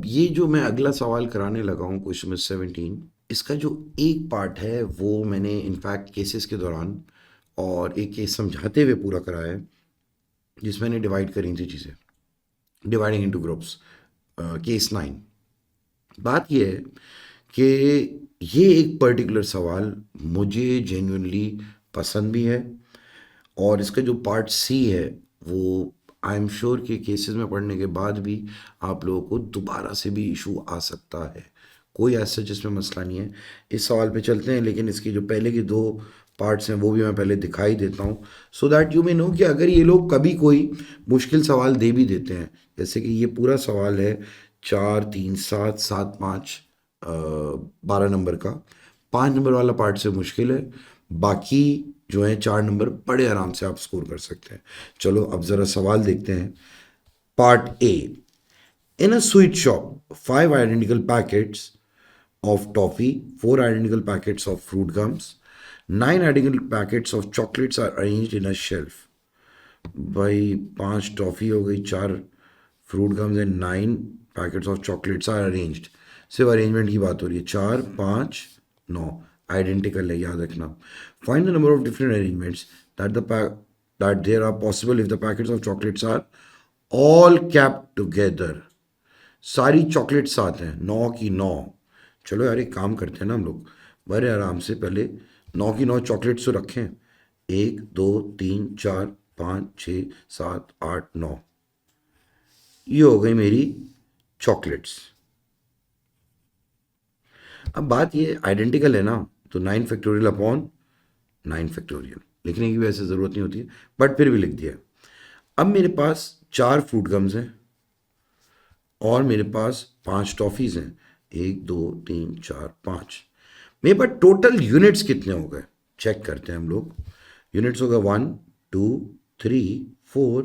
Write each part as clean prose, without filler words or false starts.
ये जो मैं अगला सवाल कराने लगा हूँ क्वेश्चन नंबर 17, इसका जो एक पार्ट है वो मैंने इनफैक्ट केसेस के दौरान और एक केस समझाते हुए पूरा कराया है, जिसमें मैंने डिवाइड करी थी चीज़ें, डिवाइडिंग इनटू ग्रुप्स। केस 9। बात ये है कि ये एक पर्टिकुलर सवाल मुझे जेन्युइनली पसंद भी है, और इसका जो पार्ट सी है वो आई एम श्योर कि केसेस में पढ़ने के बाद भी आप लोगों को दोबारा से भी इशू आ सकता है। कोई ऐसा जिसमें मसला नहीं है। इस सवाल पे चलते हैं, लेकिन इसकी जो पहले की दो पार्ट्स हैं वो भी मैं पहले दिखाई देता हूँ, so that you may know कि अगर ये लोग कभी कोई मुश्किल सवाल दे भी देते हैं, जैसे कि ये पूरा सवाल है 4 3 7 7 5 12 नंबर का। 5 नंबर वाला पार्ट से मुश्किल है, बाकी जो है 4 नंबर बड़े आराम से आप स्कोर कर सकते हैं। चलो अब ज़रा सवाल देखते हैं। Part A. In a sweet shop 5 identical packets of toffee, 4 identical packets of fruit gums, 9 identical packets of chocolates are arranged in a shelf. भाई 5 टॉफ़ी हो गई, 4 fruit gums and 9 packets of chocolates are arranged. सिर्फ arrangement की बात हो रही है। 4 5 9 identical है, याद रखना। Find the number of different arrangements that there are possible if the packets of chocolates are all kept together. सारी चॉकलेट साथ हैं, 9 की 9। चलो यार एक काम करते हैं ना हम लोग, बड़े आराम से पहले 9 की 9 चॉकलेट्स तो रखें। 1 2 3 4 5 6 7 8 9, ये हो गई मेरी चॉकलेट्स। अब बात ये आइडेंटिकल है ना, तो 9 फैक्टोरियल अपॉन 9 फैक्टोरियल लिखने की वैसे ज़रूरत नहीं होती है, बट फिर भी लिख दिया। अब मेरे पास 4 फ्रूट गम्स हैं और मेरे पास 5 टॉफ़ीज़ हैं। 1 2 3 4 5। मेरे पास टोटल यूनिट्स कितने हो गए चेक करते हैं हम लोग। यूनिट्स हो गए 1 2 3 4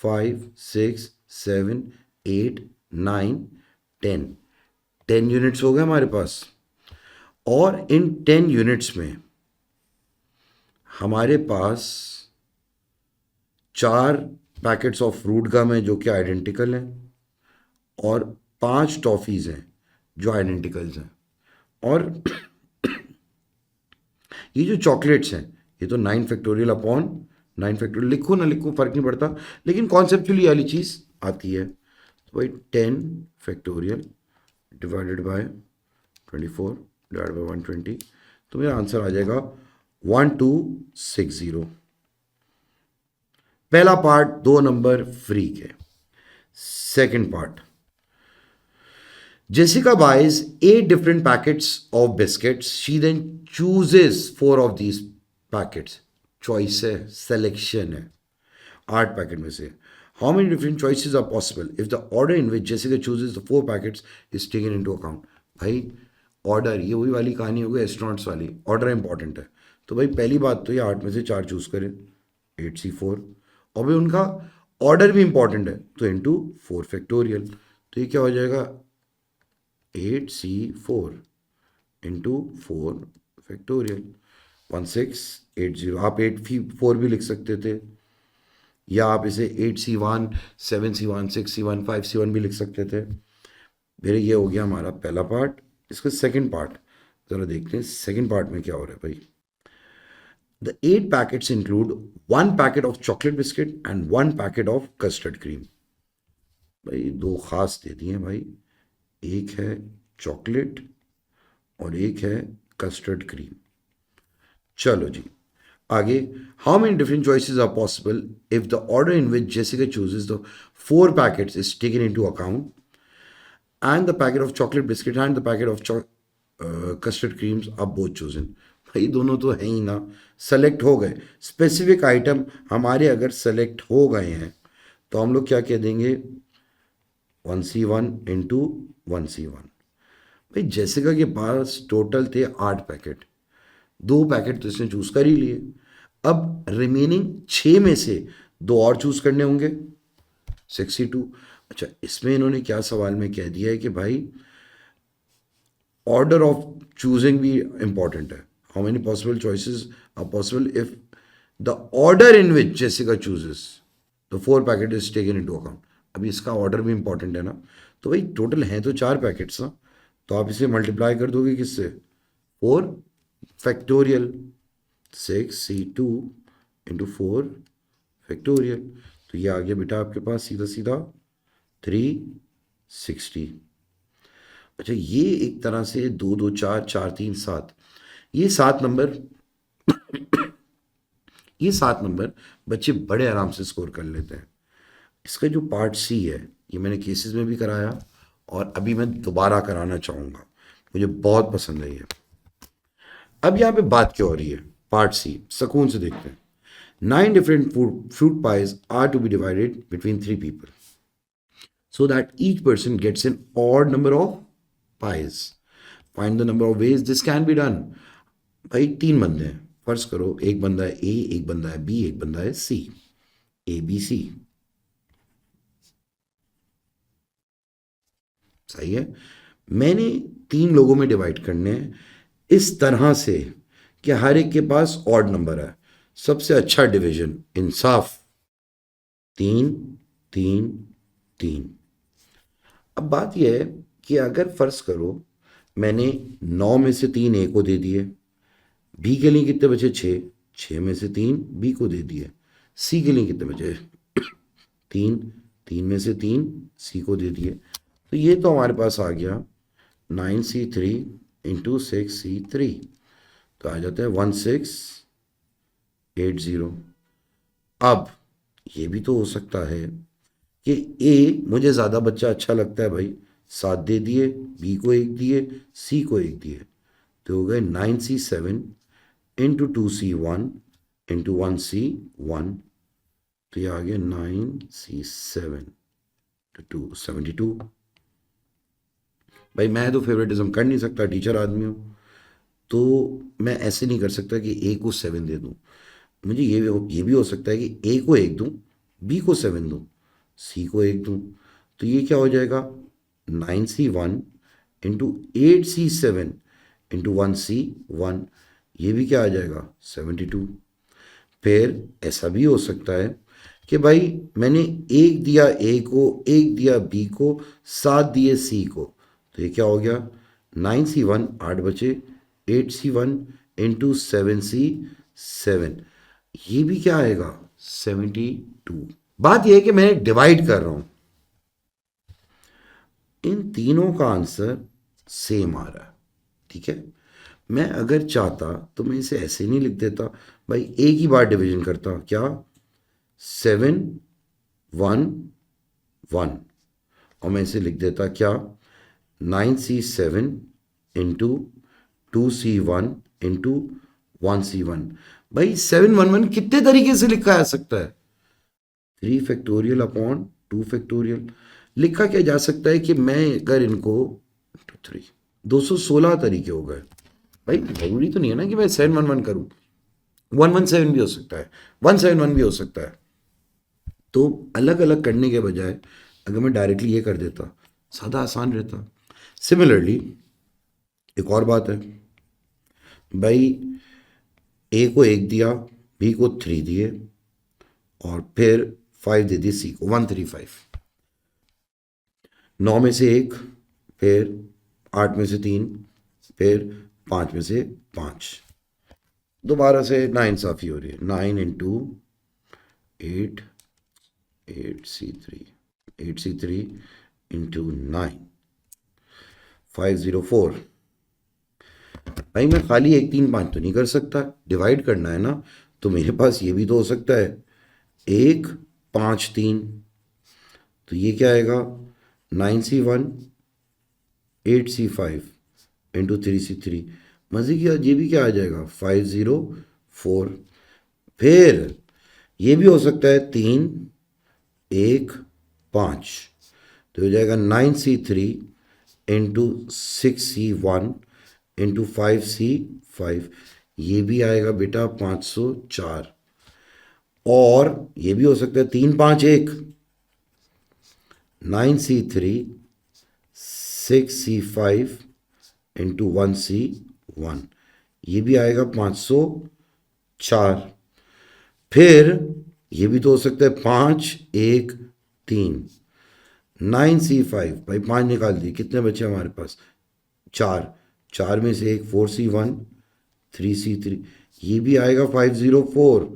5 6 7 8 9 10। 10 यूनिट्स हो गए हमारे पास। और इन 10 यूनिट्स में हमारे पास 4 पैकेट्स ऑफ फ्रूट गम है जो कि आइडेंटिकल हैं, और 5 टॉफ़ीज़ हैं जो आइडेंटिकल्स हैं। और ये जो चॉकलेट्स हैं ये तो 9 फैक्टोरियल अपॉन 9 फैक्टोरियल, लिखो ना लिखो फ़र्क नहीं पड़ता, लेकिन कॉन्सेप्चुअली वाली चीज़ आती है। तो भाई 10 factorial divided by 24 divide by 120, तो मेरा आंसर आ जाएगा 1260। पहला पार्ट 2 नंबर फ्री के। Second part, Jessica buys 8 different packets of biscuits. She then chooses 4 of these packets. Choice है, selection है, 8 पैकेट में से। How many different choices are possible if the order in which Jessica chooses the 4 packets is taken into account? भाई order, ये वही वाली कहानी हो गई एस्ट्रोनॉट्स वाली, ऑर्डर इंपॉर्टेंट है। तो भाई पहली बात तो ये 8 में से 4 चूज करें, 8C4। और भाई उनका ऑर्डर भी इंपॉर्टेंट है, तो इंटू 4 फैक्टोरियल। तो ये क्या हो जाएगा, 8C4 इंटू 4 फैक्टोरियल 1680। आप 8 4 भी लिख सकते थे, या आप इसे 8C1 7C1 6C1 5C1 भी लिख सकते थे। फिर ये हो गया हमारा पहला पार्ट। इसका सेकंड पार्ट ज़रा देखते हैं, सेकंड पार्ट में क्या हो रहा है भाई। The 8 packets include 1 packet of chocolate biscuit and 1 packet of custard cream. भाई दो खास दे दिए भाई, एक है चॉकलेट और एक है कस्टर्ड क्रीम। चलो जी आगे। How many different choices are possible if the order in which Jessica chooses the 4 packets is taken into account and the packet of chocolate biscuit and the packet of custard creams are both chosen. भाई दोनों तो हैं ही ना, select हो गए। Specific item हमारे अगर select हो गए हैं तो हम लोग क्या कह देंगे, 1C1 इंटू 1C1। भाई जेसिका के पास टोटल थे 8 पैकेट, 2 पैकेट तो इसने चूज कर ही लिए। अब रिमेनिंग 6 में से 2 और चूज करने होंगे, 62। अच्छा इसमें इन्होंने क्या सवाल में कह दिया है कि भाई ऑर्डर ऑफ चूजिंग भी इंपॉर्टेंट है। How many possible choices are possible if the order in which Jessica chooses the 4 packet is taken into account. अभी इसका ऑर्डर भी इंपॉर्टेंट है ना, तो भाई टोटल हैं तो 4 पैकेट्स ना, तो आप इसे मल्टीप्लाई कर दोगे किससे, 4 फैक्टोरियल, 6c2 इंटू 4 फैक्टोरियल, तो ये आ गया बेटा आपके पास सीधा सीधा 360। अच्छा ये एक तरह से 2 2 4 4 3 7, ये 7 नंबर, ये 7 नंबर बच्चे बड़े आराम से स्कोर कर लेते हैं। इसका जो पार्ट सी है ये मैंने केसेस में भी कराया और अभी मैं दोबारा कराना चाहूँगा, मुझे बहुत पसंद है ये। अब यहाँ पे बात क्या हो रही है, पार्ट सी सुकून से देखते हैं। 9 different fruit pies are to be divided between 3 people so that each person gets an odd number of pies. Find the number of ways this can be done. भाई 3 बंदे हैं, फर्ज करो एक बंदा है ए, एक बंदा है बी, एक बंदा है सी, ए बी सी, सही है। मैंने 3 लोगों में डिवाइड करने हैं इस तरह से कि हर एक के पास ऑड नंबर है। सबसे अच्छा डिवीजन इंसाफ, 3 3 3। अब बात यह है कि अगर फर्ज करो मैंने 9 में से 3 ए को दे दिए, बी के लिए कितने बचे 6, 6 में से 3 बी को दे दिए, सी के लिए कितने बचे 3, 3 में से 3 सी को दे दिए, तो ये तो हमारे पास आ गया 9c3 इंटू 6c3, तो आ जाता है 1680। अब ये भी तो हो सकता है कि ए मुझे ज़्यादा बच्चा अच्छा लगता है भाई, 7 दे दिए, बी को 1 दिए, सी को 1 दिए, तो हो गए 9c7 into 2c1 into 1c1, तो ये आ गया 9c7 टू 72। भाई मैं तो फेवरेटिज्म कर नहीं सकता, टीचर आदमी हूँ, तो मैं ऐसे नहीं कर सकता कि ए को 7 दे दूँ। मुझे ये भी हो सकता है कि ए को 1 दूँ, बी को 7 दूँ, सी को 1 दूँ, तो ये क्या हो जाएगा 9c1 into 8c7 into 1c1, ये भी क्या आ जाएगा 72। फिर ऐसा भी हो सकता है कि भाई मैंने 1 दिया ए को, 1 दिया बी को, 7 दिए सी को, तो ये क्या हो गया 9c1 8 बचे, 8c1 इंटू 7c7, ये भी क्या आएगा 72। बात यह है कि मैं डिवाइड कर रहा हूं, इन तीनों का आंसर सेम आ रहा है, ठीक है। मैं अगर चाहता तो मैं इसे ऐसे नहीं लिख देता भाई, एक ही बार डिवीजन करता, क्या 7 1 1, और मैं इसे लिख देता क्या 9c7 into 2c1 into 1c1। भाई 711 कितने तरीके से लिखा जा सकता है, 3 फैक्टोरियल अपॉन 2 फैक्टोरियल। लिखा क्या जा सकता है कि मैं अगर इनको 3 216 तरीके हो गए। भाई जरूरी तो नहीं है ना कि मैं 711 करूं, 117 भी हो सकता है, 171 भी हो सकता है। तो अलग अलग करने के बजाय अगर मैं डायरेक्टली ये कर देता, ज़्यादा आसान रहता। सिमिलरली एक और बात है, भाई ए को 1 दिया, बी को 3 दिए, और फिर 5 दे दी सी को, 135। 9 में से 1, फिर 8 में से 3, फिर 5 में से 5, दोबारा से नाइंसाफ़ी हो रही है। 9 इंटू 8 8c3 8c3 इंटू 9 504। भाई मैं खाली 1 3 5 तो नहीं कर सकता, डिवाइड करना है ना, तो मेरे पास ये भी तो हो सकता है 1 5 3, तो ये क्या आएगा 9c1 8c5 इंटू 3c3। मज़े की बात ये भी क्या आ जाएगा 504। फिर ये भी हो सकता है 3 1 5, तो हो जाएगा 9c3 into 6c1 into 5c5, ये भी आएगा बेटा 504। और ये भी हो सकता है 3 5 1, 9c3 6c5 इंटू 1c1, ये भी आएगा 504। फिर ये भी तो हो सकता है 5 1 3, 9C5 भाई 5 निकाल दिए, कितने बचे हमारे पास? 4, 4 में से एक 4C1 3C3, ये भी आएगा 504,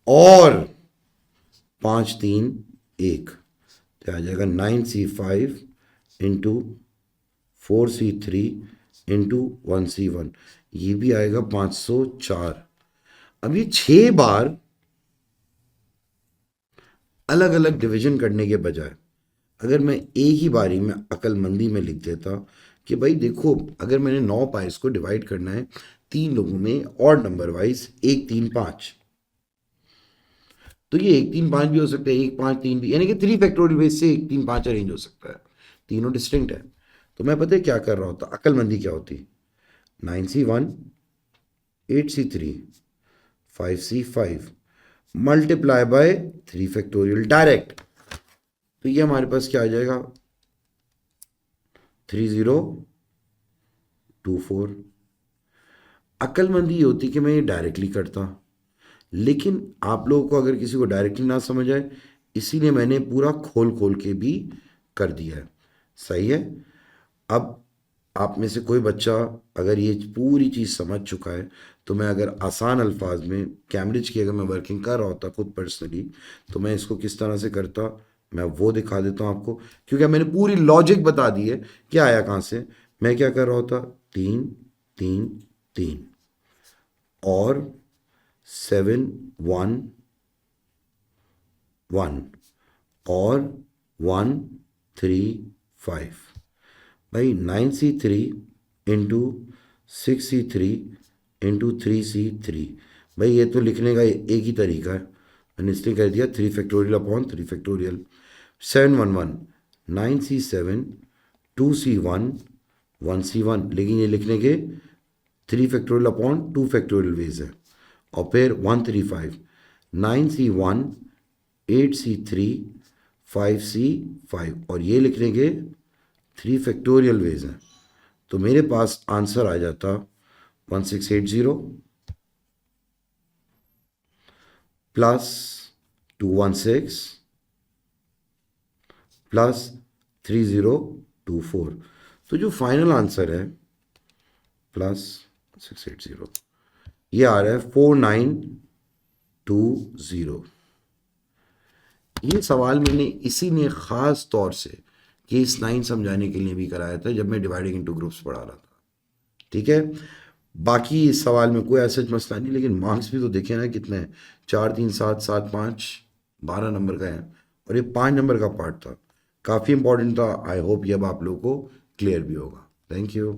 और 5 3 1, तो आ जाएगा 9C5 into 4C3 into 1C1, ये भी आएगा 504। अब ये 6 बार अलग अलग डिवीजन करने के बजाय अगर मैं एक ही बारी में अक्लमंदी में लिख देता कि भाई देखो, अगर मैंने 9 पाइस को डिवाइड करना है 3 लोगों में और नंबर वाइज 1 3 5, तो ये 1 3 5 भी हो सकता है, 1 5 3 भी, यानी कि 3 फैक्टोरियल वेज से 1 3 5 अरेंज हो सकता है, तीनों डिस्टिंक्ट है। तो मैं पता है क्या कर रहा होता, अक्लमंदी क्या होती, 9C1 8C3 5C5 multiply by 3 factorial direct, तो ये हमारे पास क्या आ जाएगा 3024। अक्लमंदी ये होती कि मैं ये डायरेक्टली करता, लेकिन आप लोगों को अगर किसी को डायरेक्टली ना समझ आए, इसीलिए मैंने पूरा खोल खोल के भी कर दिया है। सही है। अब आप में से कोई बच्चा अगर ये पूरी चीज़ समझ चुका है, तो मैं अगर आसान अल्फाज में कैम्ब्रिज की अगर मैं वर्किंग कर रहा होता खुद पर्सनली, तो मैं इसको किस तरह से करता, मैं वो दिखा देता हूँ आपको, क्योंकि मैंने पूरी लॉजिक बता दी है क्या आया कहाँ से। मैं क्या कर रहा होता, 3 3 3 और 7 1 1 और 1 3 5, भाई 9C3 into 6C3 into 3C3, भाई ये तो लिखने का एक ही तरीका है, मैंने इसलिए कर दिया 3 factorial upon 3 factorial. 7 1 1 9C7 2C1 1C1, लेकिन ये लिखने के 3 फैक्टोरियल अपॉन 2 फैक्टोरियल वेज है। और फिर 1 3 5 9C1 8C3 5C5, और ये लिखने के 3 फैक्टोरियल वेज हैं। तो मेरे पास आंसर आ जाता 1680 प्लस 216 प्लस 3024, तो जो फाइनल आंसर है प्लस 680, ये आ रहा है 4920। ये सवाल मैंने इसीलिए ख़ास तौर से केस 9 समझाने के लिए भी कराया था जब मैं डिवाइडिंग इनटू ग्रुप्स पढ़ा रहा था। ठीक है। बाकी इस सवाल में कोई ऐसा मसला नहीं, लेकिन मार्क्स भी तो देखे ना कितने हैं, 4 3 7 7 5, 12 नंबर का है, और ये 5 नंबर का पार्ट था, काफ़ी इंपॉर्टेंट था। आई होप ये अब आप लोगों को क्लियर भी होगा। Thank you.